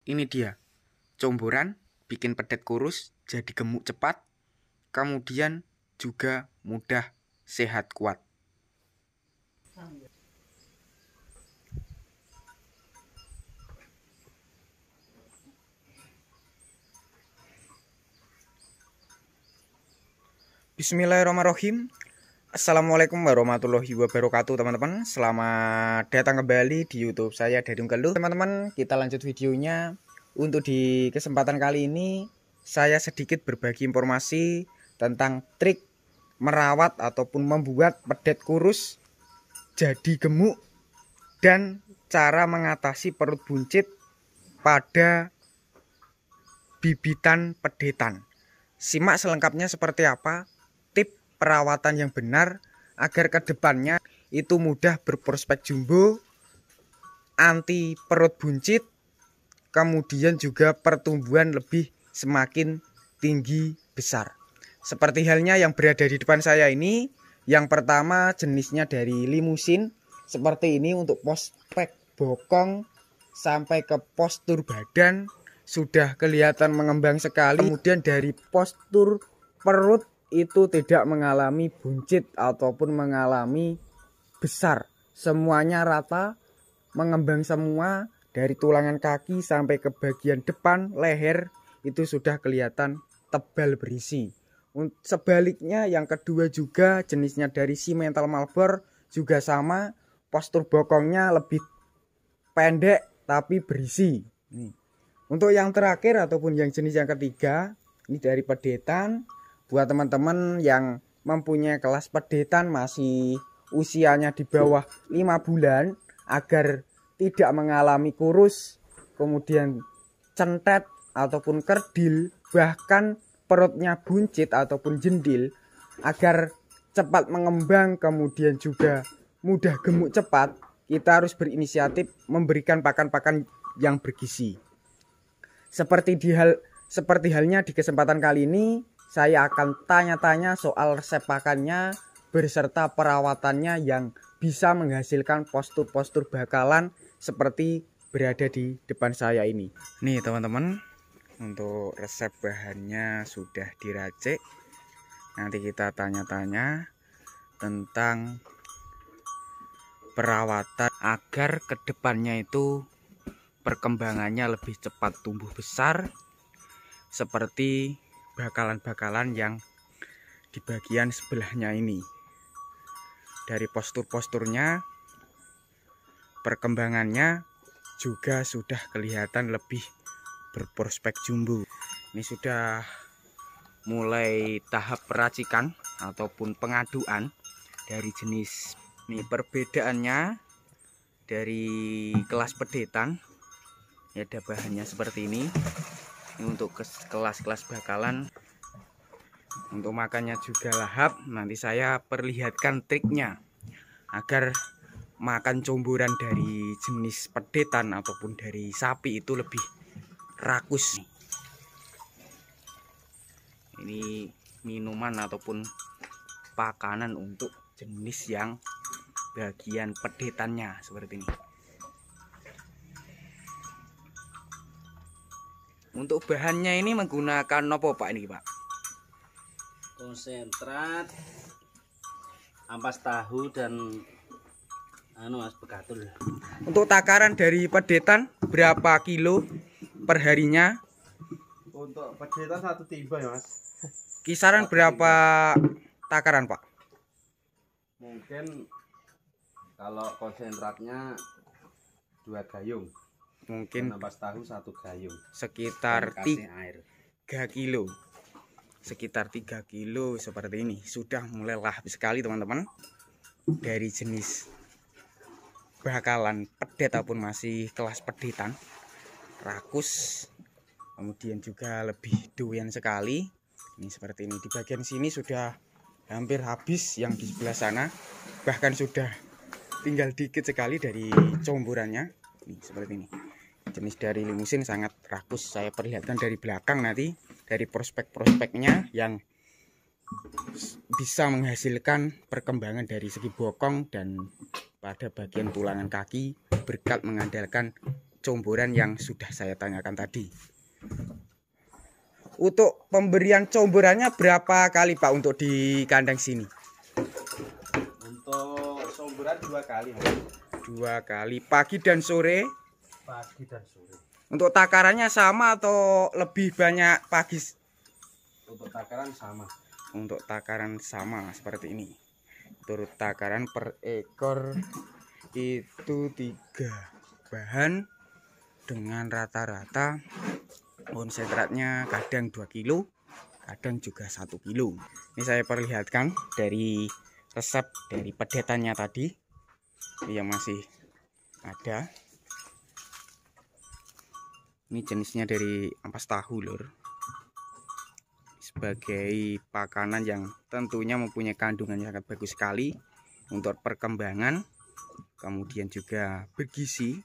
Ini dia comboran bikin pedet kurus jadi gemuk cepat, kemudian juga mudah sehat kuat. Bismillahirrahmanirrahim. Assalamualaikum warahmatullahi wabarakatuh teman-teman. Selamat datang kembali di YouTube saya Dadung Keluh. Teman-teman, kita lanjut videonya. Untuk di kesempatan kali ini saya sedikit berbagi informasi tentang trik merawat ataupun membuat pedet kurus jadi gemuk dan cara mengatasi perut buncit pada bibitan pedetan. Simak selengkapnya seperti apa perawatan yang benar agar kedepannya itu mudah berprospek jumbo, anti perut buncit, kemudian juga pertumbuhan lebih semakin tinggi besar. Seperti halnya yang berada di depan saya ini, yang pertama jenisnya dari limusin seperti ini untuk prospek bokong sampai ke postur badan sudah kelihatan mengembang sekali. Kemudian dari postur perut itu tidak mengalami buncit ataupun mengalami besar, semuanya rata, mengembang semua dari tulangan kaki sampai ke bagian depan leher itu sudah kelihatan tebal berisi. Sebaliknya yang kedua juga jenisnya dari Simmental Marlboro juga sama, postur bokongnya lebih pendek tapi berisi. Untuk yang terakhir ataupun yang jenis yang ketiga ini dari pedetan. Buat teman-teman yang mempunyai kelas pedetan masih usianya di bawah 5 bulan agar tidak mengalami kurus, kemudian centet ataupun kerdil, bahkan perutnya buncit ataupun jendil, agar cepat mengembang kemudian juga mudah gemuk cepat, kita harus berinisiatif memberikan pakan-pakan yang bergizi. Seperti halnya di kesempatan kali ini saya akan tanya-tanya soal resep pakannya beserta perawatannya yang bisa menghasilkan postur-postur bakalan seperti berada di depan saya ini. Nih teman-teman, untuk resep bahannya sudah diracik. Nanti kita tanya-tanya tentang perawatan agar kedepannya itu perkembangannya lebih cepat tumbuh besar seperti bakalan-bakalan yang di bagian sebelahnya ini. Dari postur-posturnya, perkembangannya juga sudah kelihatan lebih berprospek jumbo. Ini sudah mulai tahap peracikan ataupun pengaduan dari jenis. Ini perbedaannya dari kelas pedetan, ya ada bahannya seperti ini. Ini untuk kelas-kelas bakalan, untuk makannya juga lahap. Nanti saya perlihatkan triknya agar makan comboran dari jenis pedetan ataupun dari sapi itu lebih rakus. Ini minuman ataupun pakanan untuk jenis yang bagian pedetannya seperti ini. Untuk bahannya ini menggunakan apa Pak ini Pak? Konsentrat, ampas tahu dan mas begatul. Untuk takaran dari pedetan berapa kilo perharinya? Untuk pedetan 1 timba ya Mas. Kisaran berapa takaran Pak? Mungkin kalau konsentratnya 2 gayung. Mungkin ampas tahu 1 gayung. Sekitar 3 kilo. Sekitar 3 kilo seperti ini. Sudah mulai lahap sekali teman-teman. Dari jenis bakalan pedet ataupun masih kelas pedetan, rakus, kemudian juga lebih doyan sekali. Ini seperti ini. Di bagian sini sudah hampir habis, yang di sebelah sana bahkan sudah tinggal dikit sekali dari comborannya. Ini seperti ini. Jenis dari limusin sangat rakus. Saya perlihatkan dari belakang nanti, dari prospek-prospeknya yang bisa menghasilkan perkembangan dari segi bokong dan pada bagian tulangan kaki berkat mengandalkan comboran yang sudah saya tanyakan tadi. Untuk pemberian comborannya berapa kali Pak untuk di kandang sini? Untuk comboran 2 kali, Mas. 2 kali, pagi dan sore. Pagi dan sore. Untuk takarannya sama atau lebih banyak pagi? Untuk takaran sama. Untuk takaran sama seperti ini. Turut takaran per ekor itu 3 bahan dengan rata-rata konsentratnya kadang 2 kilo, kadang juga 1 kilo. Ini saya perlihatkan dari resep dari pedetannya tadi yang masih ada. Ini jenisnya dari ampas tahu lur, sebagai pakanan yang tentunya mempunyai kandungan yang sangat bagus sekali untuk perkembangan, kemudian juga bergizi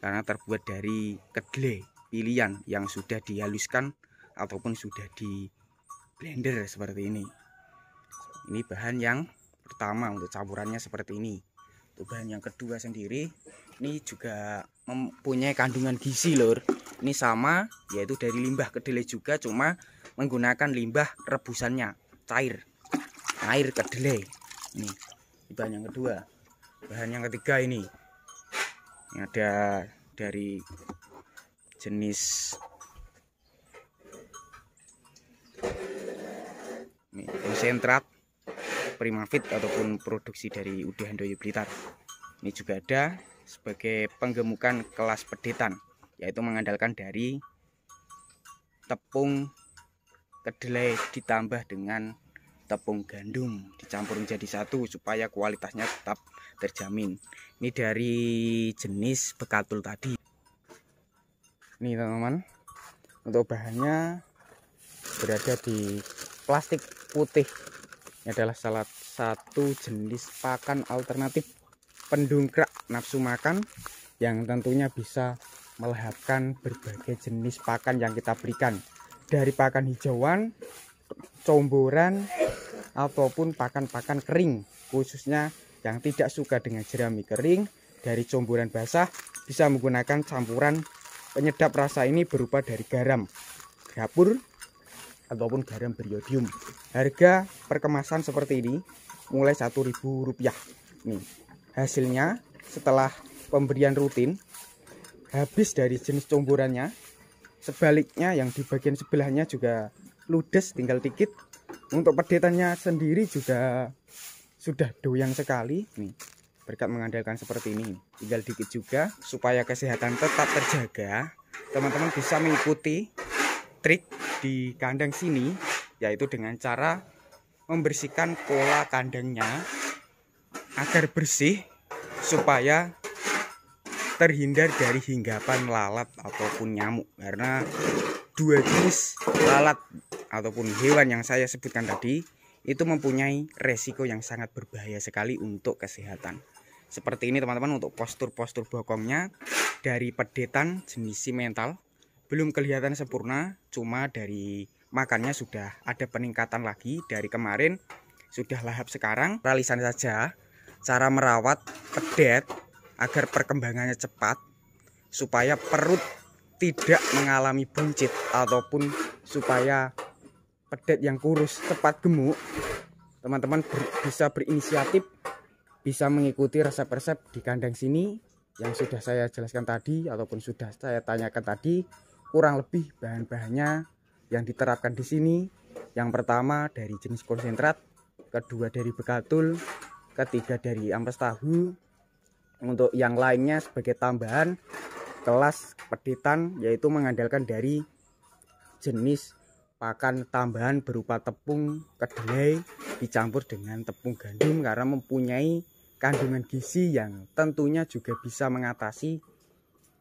karena terbuat dari kedelai pilihan yang sudah dihaluskan ataupun sudah di blender seperti ini. Ini bahan yang pertama untuk campurannya seperti ini. Untuk bahan yang kedua sendiri ini juga mempunyai kandungan gizi lur. Ini sama, yaitu dari limbah kedelai juga, cuma menggunakan limbah rebusannya cair, air kedelai. Ini bahan yang kedua. Bahan yang ketiga ini ada dari jenis konsentrat Primafit ataupun produksi dari UD Handoyo Blitar. Ini juga ada sebagai penggemukan kelas pedetan, yaitu mengandalkan dari tepung kedelai ditambah dengan tepung gandum dicampur menjadi satu supaya kualitasnya tetap terjamin. Ini dari jenis bekatul tadi. Ini teman-teman, untuk bahannya berada di plastik putih. Ini adalah salah satu jenis pakan alternatif pendongkrak nafsu makan yang tentunya bisa melahapkan berbagai jenis pakan yang kita berikan, dari pakan hijauan, comboran, ataupun pakan-pakan kering, khususnya yang tidak suka dengan jerami kering. Dari comboran basah bisa menggunakan campuran penyedap rasa ini berupa dari garam dapur ataupun garam beriodium. Harga perkemasan seperti ini mulai Rp1.000. Nih, hasilnya setelah pemberian rutin habis dari jenis comborannya. Sebaliknya yang di bagian sebelahnya juga ludes, tinggal dikit. Untuk pedetannya sendiri juga sudah doyan sekali. Nih, berkat mengandalkan seperti ini, tinggal dikit juga. Supaya kesehatan tetap terjaga, teman-teman bisa mengikuti trik di kandang sini, yaitu dengan cara membersihkan pola kandangnya agar bersih, supaya terhindar dari hinggapan lalat ataupun nyamuk. Karena 2 jenis lalat ataupun hewan yang saya sebutkan tadi itu mempunyai resiko yang sangat berbahaya sekali untuk kesehatan. Seperti ini teman-teman, untuk postur-postur bokongnya dari pedetan jenis simental belum kelihatan sempurna, cuma dari makannya sudah ada peningkatan lagi. Dari kemarin sudah lahap, sekarang ralisan saja. Cara merawat pedet agar perkembangannya cepat, supaya perut tidak mengalami buncit, ataupun supaya pedet yang kurus cepat gemuk, teman-teman bisa berinisiatif, bisa mengikuti resep-resep di kandang sini yang sudah saya jelaskan tadi ataupun sudah saya tanyakan tadi. Kurang lebih bahan-bahannya yang diterapkan di sini, yang pertama dari jenis konsentrat, kedua dari bekatul, ketiga dari ampas tahu. Untuk yang lainnya sebagai tambahan kelas pedetan, yaitu mengandalkan dari jenis pakan tambahan berupa tepung kedelai dicampur dengan tepung gandum, karena mempunyai kandungan gizi yang tentunya juga bisa mengatasi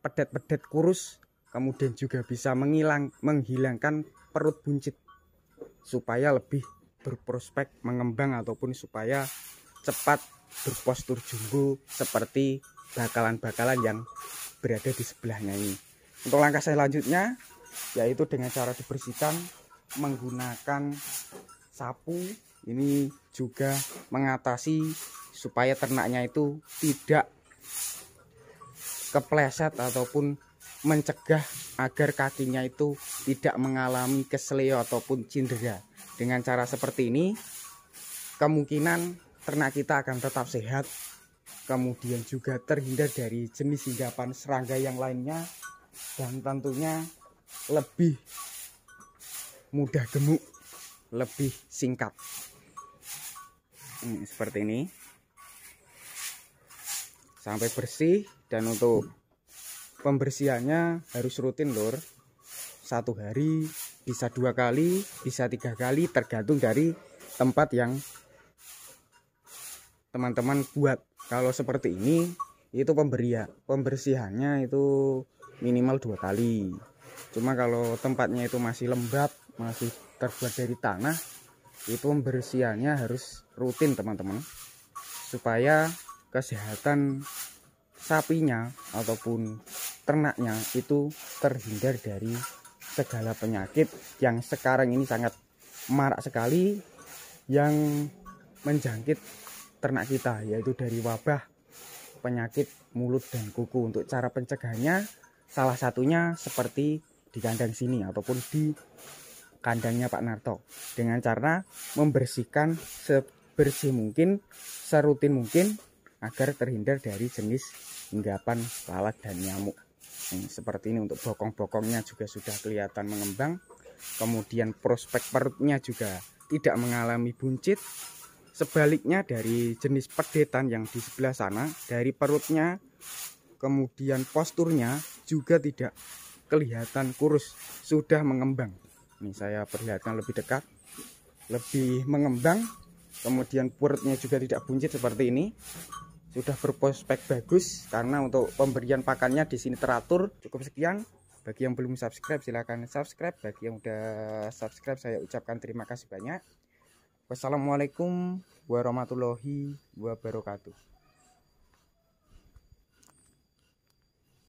pedet-pedet kurus, kemudian juga bisa menghilangkan perut buncit supaya lebih berprospek mengembang ataupun supaya cepat berpostur jumbo seperti bakalan-bakalan yang berada di sebelahnya ini. Untuk langkah selanjutnya yaitu dengan cara dibersihkan menggunakan sapu. Ini juga mengatasi supaya ternaknya itu tidak kepleset ataupun mencegah agar kakinya itu tidak mengalami kesleo ataupun cedera. Dengan cara seperti ini kemungkinan ternak kita akan tetap sehat, kemudian juga terhindar dari jenis hindapan serangga yang lainnya, dan tentunya lebih mudah gemuk, lebih singkat. Seperti ini sampai bersih. Dan untuk pembersihannya harus rutin lur, 1 hari bisa 2 kali, bisa 3 kali, tergantung dari tempat yang teman-teman buat. Kalau seperti ini itu pembersihannya itu minimal 2 kali. Cuma kalau tempatnya itu masih lembab, masih terbuat dari tanah, itu pembersihannya harus rutin teman-teman, supaya kesehatan sapinya ataupun ternaknya itu terhindar dari segala penyakit yang sekarang ini sangat marak sekali yang menjangkit ternak kita, yaitu dari wabah penyakit mulut dan kuku. Untuk cara pencegahannya salah satunya seperti di kandang sini ataupun di kandangnya Pak Narto, dengan cara membersihkan sebersih mungkin, serutin mungkin, agar terhindar dari jenis hinggapan lalat dan nyamuk. Seperti ini. Untuk bokong-bokongnya juga sudah kelihatan mengembang, kemudian prospek perutnya juga tidak mengalami buncit. Sebaliknya dari jenis pedetan yang di sebelah sana, dari perutnya kemudian posturnya juga tidak kelihatan kurus, sudah mengembang. Ini saya perlihatkan lebih dekat, lebih mengembang, kemudian perutnya juga tidak buncit seperti ini. Sudah berprospek bagus karena untuk pemberian pakannya di sini teratur. Cukup sekian. Bagi yang belum subscribe silahkan subscribe. Bagi yang udah subscribe saya ucapkan terima kasih banyak. Wassalamualaikum warahmatullahi wabarakatuh.